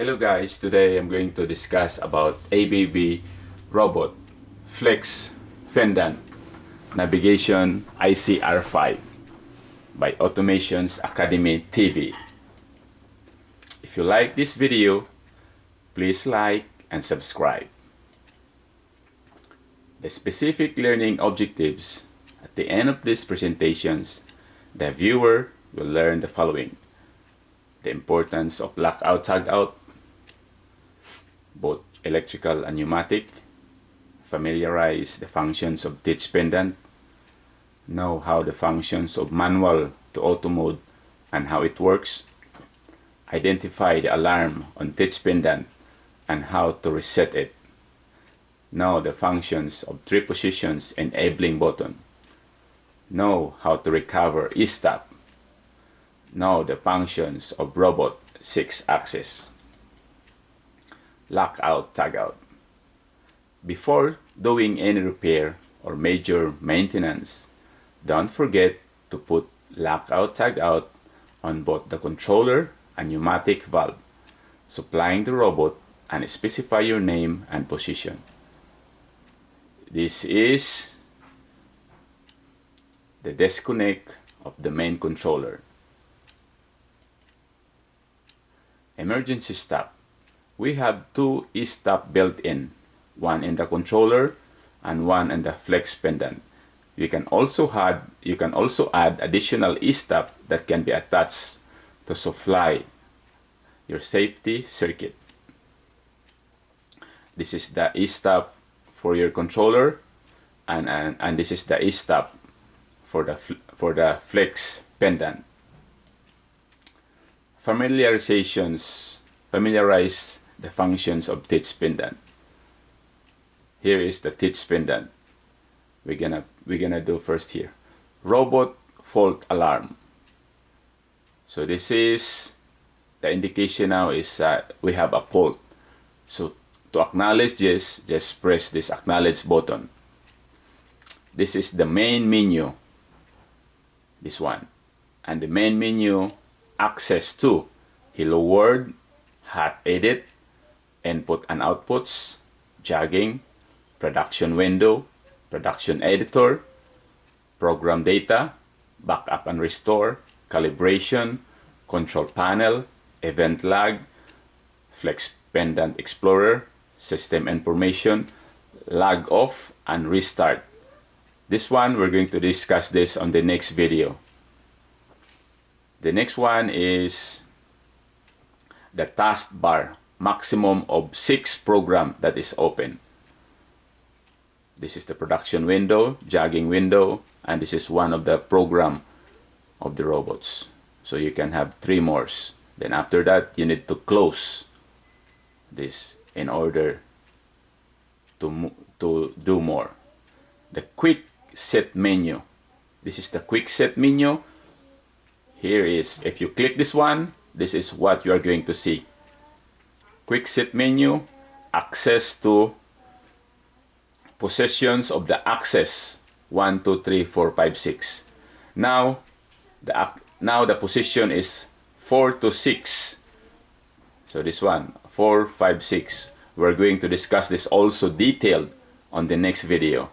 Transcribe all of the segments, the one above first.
Hello guys, today I'm going to discuss about ABB Robot Flex Pendant Navigation ICR5 by Automation's Academy TV. If you like this video, please like and subscribe. The specific learning objectives at the end of these presentations, the viewer will learn the following: the importance of lockout tagout, both electrical and pneumatic, familiarize the functions of ditch pendant, know how the functions of manual to auto mode and how it works, identify the alarm on ditch pendant and how to reset it, know the functions of 3 positions enabling button, know how to recover e-stop, know the functions of robot 6-axis. Lockout tagout. Before doing any repair or major maintenance, don't forget to put lockout tagout on both the controller and pneumatic valve, supplying the robot, and specify your name and position. This is the disconnect of the main controller. Emergency stop. We have 2 e-stop built in, one in the controller and one in the flex pendant. You can also add additional e-stop that can be attached to supply your safety circuit. This is the e-stop for your controller, and this is the e-stop for the flex pendant. Familiarize the functions of ditch pendant. Here is the ditch pendant. We're gonna do first here. Robot fault alarm. So this is the indication now is we have a fault. So to acknowledge this, just press this acknowledge button. This is the main menu. This one. And the main menu access to hello world, hot edit, input and outputs, jogging, production window, production editor, program data, backup and restore, calibration, control panel, event log, flex pendant explorer, system information, log off and restart. This one we're going to discuss this on the next video. The next one is the taskbar, maximum of 6 program that is open. This is the production window, jogging window, and this is one of the program of the robots. So you can have 3 more. Then after that, you need to close this in order to do more. The quick set menu. This is the quick set menu. Here is, if you click this one, this is what you are going to see. Quick set menu, access to possessions of the axis 1, 2, 3, 4, 5, 6. Now the position is 4 to 6. So this one 4, 5, 6. We're going to discuss this also detailed on the next video.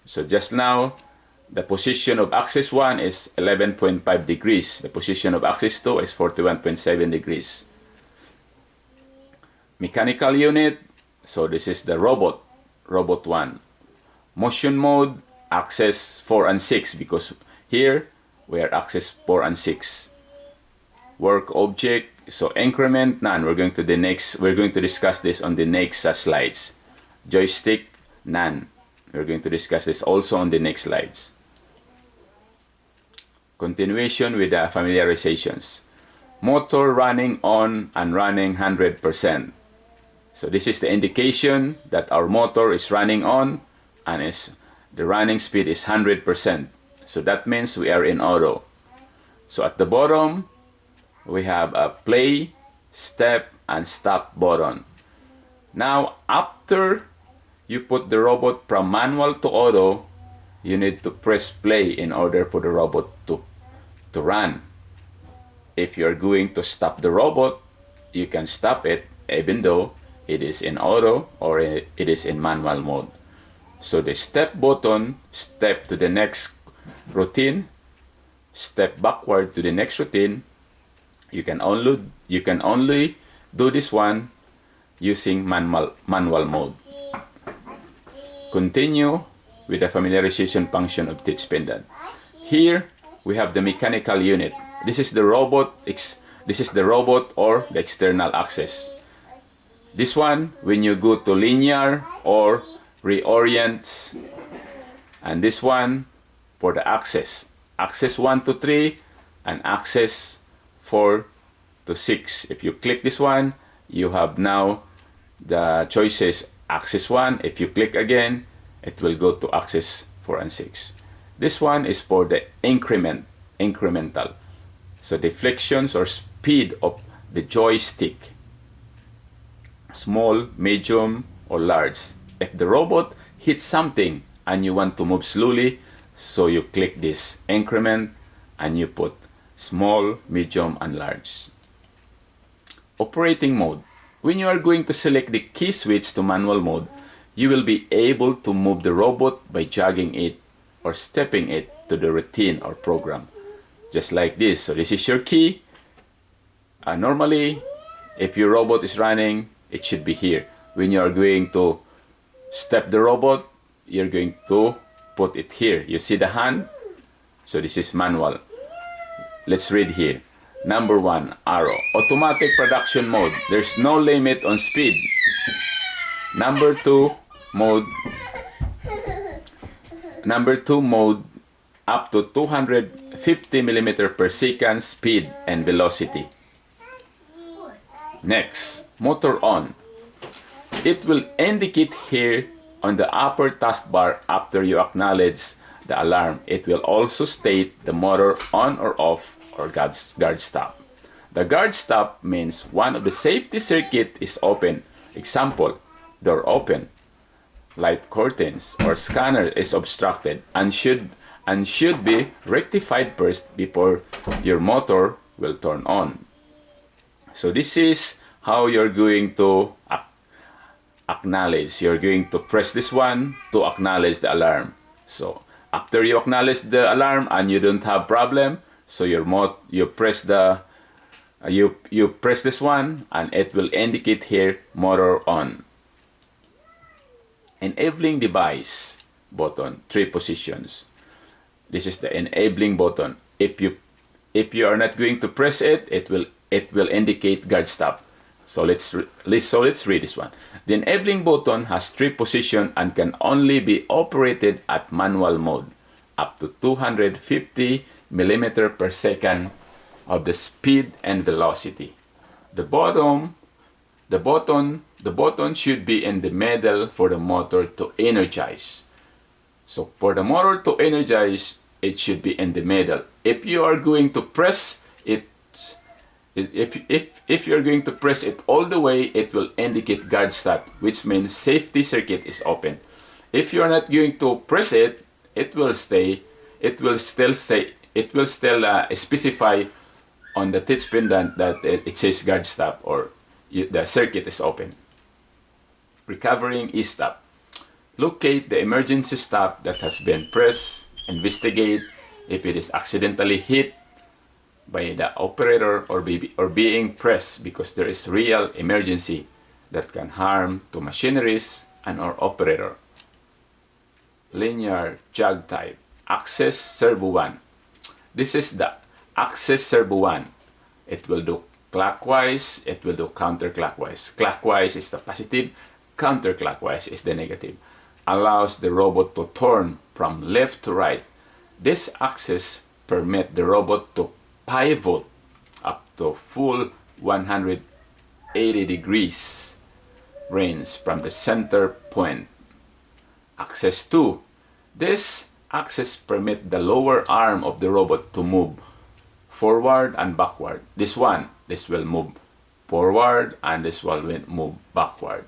So just now, the position of axis 1 is 11.5 degrees. The position of axis 2 is 41.7 degrees. Mechanical unit. So this is the robot 1. Motion mode, axis 4 and 6, because here we are axis 4 and 6. Work object. So increment, none. We're going to discuss this on the next slides. Joystick, none. We're going to discuss this also on the next slides. Continuation with the familiarizations. Motor running on and running 100%. So this is the indication that our motor is running on and the running speed is 100%. So that means we are in auto. So at the bottom, we have a play, step, and stop button. Now, after you put the robot from manual to auto, you need to press play in order for the robot to run. If you're going to stop the robot, you can stop it even though it is in auto or it is in manual mode. So the step button, step to the next routine, step backward to the next routine. You can only do this one using manual mode. Continue with the familiarization function of teach pendant. Here we have the mechanical unit. This is the robot or the external axis. This one, when you go to linear or reorient, and this one for the axis 1 to 3 and axis 4 to 6. If you click this one, you have now the choices axis 1. If you click again, it will go to axis 4 and 6. This one is for the incremental. So deflections or speed of the joystick, small, medium, or large. If the robot hits something and you want to move slowly, so you click this increment and you put small, medium, and large. Operating mode. When you are going to select the key switch to manual mode, you will be able to move the robot by jogging it or stepping it to the routine or program. Just like this. So this is your key. Normally, if your robot is running, it should be here. When you are going to step the robot, you're going to put it here. You see the hand? So this is manual. Let's read here. Number 1, arrow. Automatic production mode. There's no limit on speed. Number 2, mode. Number 2, mode up to 250 mm per second speed and velocity. Next, motor on. It will indicate here on the upper taskbar after you acknowledge the alarm. It will also state the motor on or off or guard stop. The guard stop means one of the safety circuit is open. Example, door open, light curtains, or scanner is obstructed and should be rectified first before your motor will turn on. So this is how you're going to acknowledge. You're going to press this one to acknowledge the alarm. So after you acknowledge the alarm and you don't have problem, so you press this one and it will indicate here motor on. Enabling device button, 3 positions. This is the enabling button. If you are not going to press it, it will indicate guard stop. So let's read this one. The enabling button has 3 positions and can only be operated at manual mode, up to 250 mm per second of the speed and velocity. The button should be in the middle for the motor to energize. So for the motor to energize, it should be in the middle. If you are going to press it, if you're going to press it all the way, it will indicate guard stop, which means safety circuit is open. If you are not going to press it, it will still specify on the teach pendant that it says guard stop or the circuit is open. Recovering e-stop. Locate the emergency stop that has been pressed. Investigate if it is accidentally hit by the operator or being pressed because there is real emergency that can harm to machineries and or operator. Linear jog type. Access servo 1. This is the access servo 1. It will do clockwise, it will do counterclockwise. Clockwise is the positive, counterclockwise is the negative. Allows the robot to turn from left to right. This access permits the robot to pivot up to full 180 degrees range from the center point. Access 2. This access permits the lower arm of the robot to move forward and backward. This will move forward and this will move backward.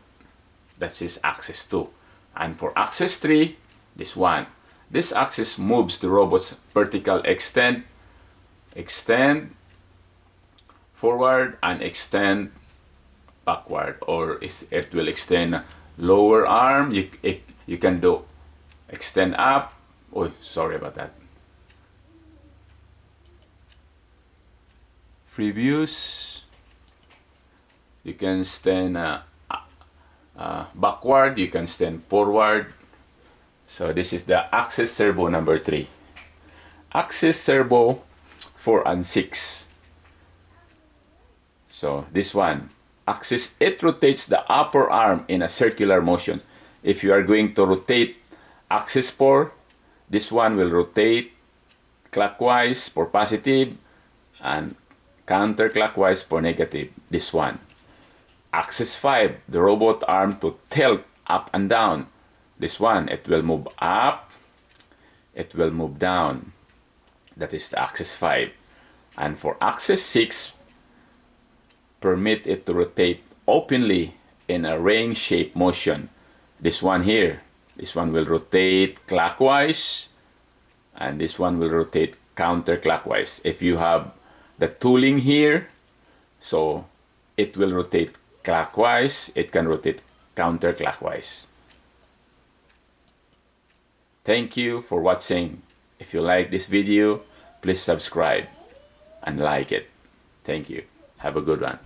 That is access 2. And for access 3, this axis moves the robot's vertical extend forward and extend backward, or it will extend lower arm. You can do extend up. Oh, sorry about that. Previews. You can stand backward. You can stand forward. So this is the axis servo number 3. Axis servo 4 and 6. So this one, axis, it rotates the upper arm in a circular motion. If you are going to rotate axis 4, this one will rotate clockwise for positive and counterclockwise for negative. This one. Axis 5, the robot arm to tilt up and down. This one, it will move up, it will move down. That is the axis 5. And for axis 6, permit it to rotate openly in a ring shape motion. This one here, this one will rotate clockwise, and this one will rotate counterclockwise. If you have the tooling here, so it will rotate clockwise, it can rotate counterclockwise. Thank you for watching. If you like this video, please subscribe and like it. Thank you. Have a good one.